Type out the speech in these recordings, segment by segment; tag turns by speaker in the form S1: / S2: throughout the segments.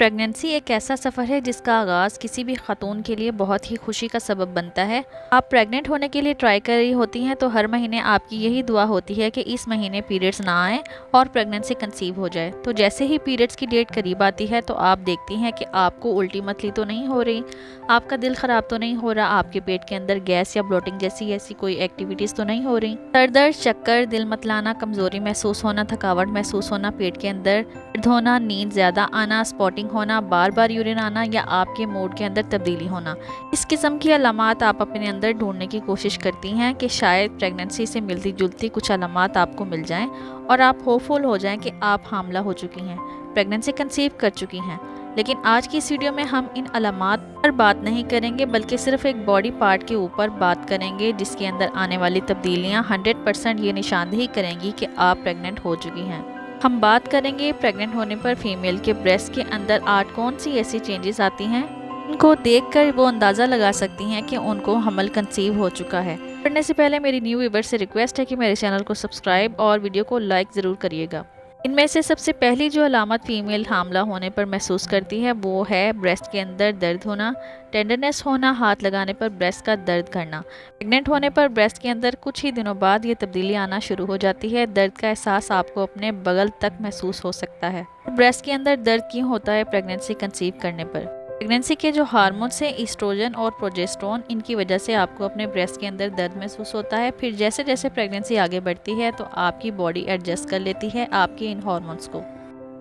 S1: Pregnancy एक ऐसा सफ़र है जिसका आगाज़ किसी भी खातून के लिए बहुत ही खुशी का सबब बनता है। आप प्रेग्नेंट होने के लिए ट्राई कर रही होती हैं तो हर महीने आपकी यही दुआ होती है कि इस महीने पीरियड्स ना आएँ और प्रेगनेंसी कंसीव हो जाए। तो जैसे ही पीरियड्स की डेट करीब आती है तो आप देखती हैं कि आपको उल्टी मतली तो नहीं हो रही, आपका दिल ख़राब तो नहीं हो रहा, आपके पेट के अंदर गैस या ब्लोटिंग जैसी ऐसी कोई एक्टिविटीज़ तो नहीं हो रही। सर दर्द, चक्कर, दिल मतलाना, कमज़ोरी महसूस होना, थकावट महसूस होना, पेट के अंदर दर्द होना, नींद ज़्यादा आना, स्पॉटिंग होना, बार बार यूरिन आना या आपके मूड के अंदर तब्दीली होना। इस किस्म की अलामात आप अपने अंदर ढूंढने की कोशिश करती हैं कि शायद प्रेगनेंसी से मिलती जुलती कुछ अलामात आपको मिल जाएं और आप होपफुल हो जाएं कि आप हामला हो चुकी हैं, प्रेगनेंसी कंसीव कर चुकी हैं। लेकिन आज की इस वीडियो में हम इन अलामात पर बात नहीं करेंगे बल्कि सिर्फ एक बॉडी पार्ट के ऊपर बात करेंगे जिसके अंदर आने वाली तब्दीलियां 100% ये निशानदेही करेंगी कि आप प्रेग्नेंट हो चुकी हैं। हम बात करेंगे प्रेग्नेंट होने पर फीमेल के ब्रेस्ट के अंदर आज कौन सी ऐसी चेंजेस आती हैं इनको देखकर वो अंदाज़ा लगा सकती हैं कि उनको हमल कंसीव हो चुका है। पढ़ने से पहले मेरी न्यू व्यूअर से रिक्वेस्ट है कि मेरे चैनल को सब्सक्राइब और वीडियो को लाइक ज़रूर करिएगा। इनमें से सबसे पहली जो अलामत फीमेल हामला होने पर महसूस करती है वो है ब्रेस्ट के अंदर दर्द होना, टेंडरनेस होना, हाथ लगाने पर ब्रेस्ट का दर्द करना। प्रेग्नेंट होने पर ब्रेस्ट के अंदर कुछ ही दिनों बाद ये तब्दीली आना शुरू हो जाती है। दर्द का एहसास आपको अपने बगल तक महसूस हो सकता है। ब्रेस्ट के अंदर दर्द क्यों होता है प्रेगनेंसी कंसीव करने पर? प्रेगनेंसी के जो हार्मोन्स हैं ईस्ट्रोजन और प्रोजेस्टेरोन, इनकी वजह से आपको अपने ब्रेस्ट के अंदर दर्द महसूस होता है। फिर जैसे जैसे प्रेगनेंसी आगे बढ़ती है तो आपकी बॉडी एडजस्ट कर लेती है आपके इन हार्मोन्स को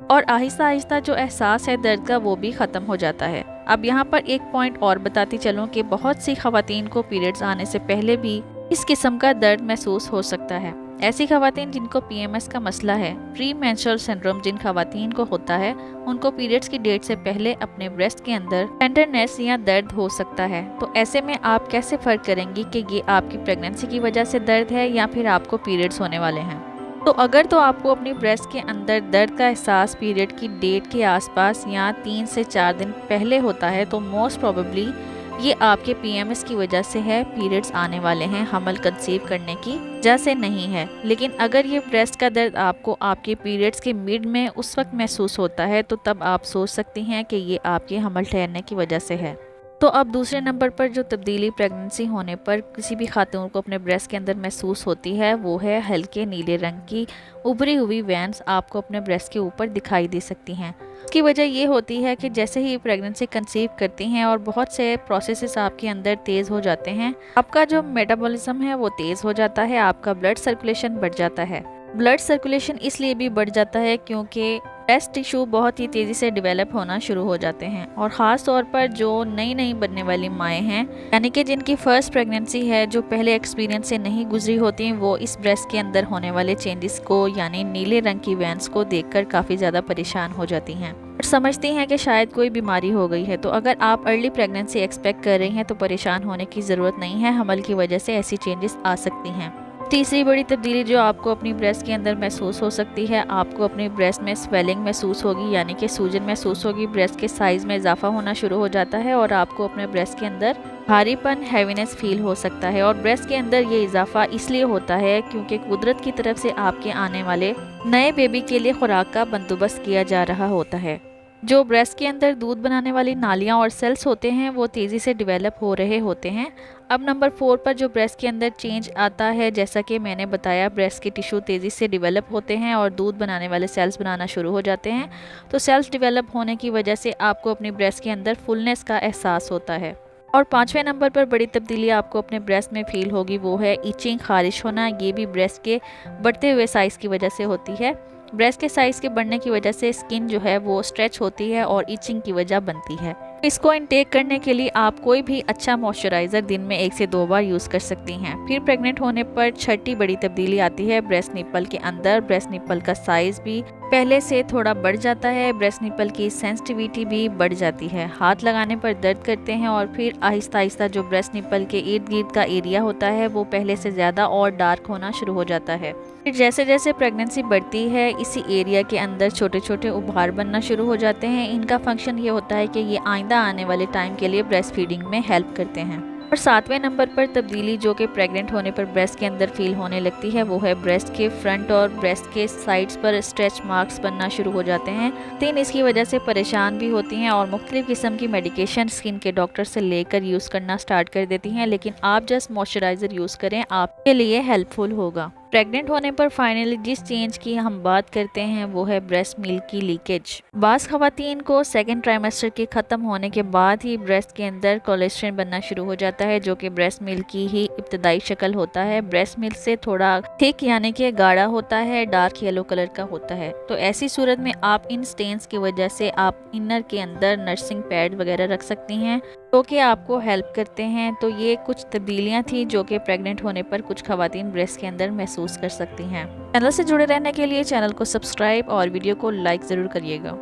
S1: और आहिस्ता आहिस्ता जो एहसास है दर्द का वो भी ख़त्म हो जाता है। अब यहाँ पर एक पॉइंट और बताती चलूँ कि बहुत सी ख़वातीन को पीरियड्स आने से पहले भी इस किस्म का दर्द महसूस हो सकता है। ऐसी ख़वातीन जिनको PMS का मसला है, प्री मेंस्ट्रुअल सिंड्रोम जिन ख़वातीन को होता है, उनको पीरियड्स की डेट से पहले अपने ब्रेस्ट के अंदर टेंडरनेस या दर्द हो सकता है। तो ऐसे में आप कैसे फ़र्क करेंगी कि ये आपकी प्रेगनेंसी की वजह से दर्द है या फिर आपको पीरियड्स होने वाले हैं? तो अगर तो आपको अपनी ब्रेस्ट के अंदर दर्द का एहसास पीरियड की डेट के आसपास या 3 से 4 दिन पहले होता है तो मोस्ट प्रोबेबली ये आपके PMS की वजह से है, पीरियड्स आने वाले हैं, हमल कंसीव करने की वजह से नहीं है। लेकिन अगर ये ब्रेस्ट का दर्द आपको आपके पीरियड्स के मिड में उस वक्त महसूस होता है तो तब आप सोच सकती हैं कि ये आपके हमल ठहरने की वजह से है। तो अब दूसरे नंबर पर जो तब्दीली प्रेगनेंसी होने पर किसी भी खातून को अपने ब्रेस्ट के अंदर महसूस होती है वो है हल्के नीले रंग की उभरी हुई वेन्स आपको अपने ब्रेस्ट के ऊपर दिखाई दे सकती हैं। इसकी वजह ये होती है कि जैसे ही प्रेगनेंसी कंसीव करती हैं और बहुत से प्रोसेसेस आपके अंदर तेज़ हो जाते हैं, आपका जो मेटाबॉलिज्म है वो तेज़ हो जाता है, आपका ब्लड सर्कुलेशन बढ़ जाता है। ब्लड सर्कुलेशन इसलिए भी बढ़ जाता है क्योंकि ब्रेस्ट टिश्यू बहुत ही तेज़ी से डेवलप होना शुरू हो जाते हैं और ख़ास तौर पर जो नई नई बनने वाली माएँ हैं, यानी कि जिनकी फ़र्स्ट प्रेगनेंसी है, जो पहले एक्सपीरियंस से नहीं गुजरी होती हैं, वो इस ब्रेस्ट के अंदर होने वाले चेंजेस को यानी नीले रंग की वेन्स को देखकर काफ़ी ज़्यादा परेशान हो जाती हैं और समझती हैं कि शायद कोई बीमारी हो गई है। तो अगर आप अर्ली प्रेगनेंसी एक्सपेक्ट कर रही हैं तो परेशान होने की ज़रूरत नहीं है, हमल की वजह से ऐसी चेंजेस आ सकती हैं। तीसरी बड़ी तब्दीली जो आपको अपनी ब्रेस्ट के अंदर महसूस हो सकती है, आपको अपनी ब्रेस्ट में स्वेलिंग महसूस होगी यानी कि सूजन महसूस होगी, ब्रेस्ट के साइज़ में इजाफा होना शुरू हो जाता है और आपको अपने ब्रेस्ट के अंदर भारीपन, हैवीनेस फील हो सकता है। और ब्रेस्ट के अंदर ये इजाफा इसलिए होता है क्योंकि कुदरत की तरफ से आपके आने वाले नए बेबी के लिए खुराक का बंदोबस्त किया जा रहा होता है। जो ब्रेस्ट के अंदर दूध बनाने वाली नालियाँ और सेल्स होते हैं वो तेज़ी से डेवलप हो रहे होते हैं। अब नंबर 4 पर जो ब्रेस्ट के अंदर चेंज आता है, जैसा कि मैंने बताया, ब्रेस्ट के टिश्यू तेज़ी से डेवलप होते हैं और दूध बनाने वाले सेल्स बनाना शुरू हो जाते हैं। तो सेल्स डेवलप होने की वजह से आपको अपनी ब्रेस्ट के अंदर फुलनेस का एहसास होता है। और 5वें नंबर पर बड़ी तब्दीली आपको अपने ब्रेस्ट में फील होगी वो है इचिंग, खारिश होना। ये भी ब्रेस्ट के बढ़ते हुए साइज़ की वजह से होती है। ब्रेस्ट के साइज़ के बढ़ने की वजह से स्किन जो है वो स्ट्रेच होती है और इचिंग की वजह बनती है। इसको इनटेक करने के लिए आप कोई भी अच्छा मॉइस्चराइज़र दिन में 1 से 2 बार यूज़ कर सकती हैं। फिर प्रेग्नेंट होने पर छठी बड़ी तब्दीली आती है ब्रेस्ट निप्पल के अंदर। ब्रेस्ट निप्पल का साइज़ भी पहले से थोड़ा बढ़ जाता है, ब्रेस्ट निप्पल की सेंसिटिविटी भी बढ़ जाती है, हाथ लगाने पर दर्द करते हैं और फिर आहिस्ता आहिस्ता जो ब्रेस्ट निप्पल के इर्द गिर्द का एरिया होता है वो पहले से ज़्यादा और डार्क होना शुरू हो जाता है। फिर जैसे जैसे प्रेगनेंसी बढ़ती है इसी एरिया के अंदर छोटे छोटे उभार बनना शुरू हो जाते हैं। इनका फंक्शन ये होता है कि ये आइंदा आने वाले टाइम के लिए ब्रेस्ट फीडिंग में हेल्प करते हैं। اور 7वें नंबर पर तब्दीली जो कि प्रेग्नेंट होने पर ब्रेस्ट के अंदर फील होने लगती है वो है ब्रेस्ट के फ्रंट और ब्रेस्ट के साइड्स पर स्ट्रेच मार्क्स बनना शुरू हो जाते हैं। तीन इसकी वजह से परेशान भी होती हैं और मुख्तलिफ किस्म की मेडिकेशन स्किन के डॉक्टर से लेकर यूज़ करना स्टार्ट कर देती हैं, लेकिन आप जस्ट मॉइस्चराइज़र यूज़ करें, आपके लिए हेल्पफुल होगा। प्रेग्नेंट होने पर फाइनली जिस चेंज की हम बात करते हैं वो है ब्रेस्ट मिल्क की लीकेज। बाज़ ख़वातीन को सेकंड ट्राइमेस्टर के ख़त्म होने के बाद ही ब्रेस्ट के अंदर कोलेस्ट्रॉल बनना शुरू हो जाता है, जो कि ब्रेस्ट मिल्क की ही इब्तदाई शक्ल होता है। ब्रेस्ट मिल्क से थोड़ा थिक यानी कि गाढ़ा होता है, डार्क येलो कलर का होता है। तो ऐसी सूरत में आप इन स्टेन्स की वजह से आप इनर के अंदर नर्सिंग पैड वगैरह रख सकती हैं जो कि आपको हेल्प करते हैं। तो ये कुछ तब्दीलियां थी जो कि प्रेग्नेंट होने पर कुछ ख़वातीन ब्रेस्ट के अंदर महसूस कर सकती हैं। चैनल से जुड़े रहने के लिए चैनल को सब्सक्राइब और वीडियो को लाइक ज़रूर करिएगा।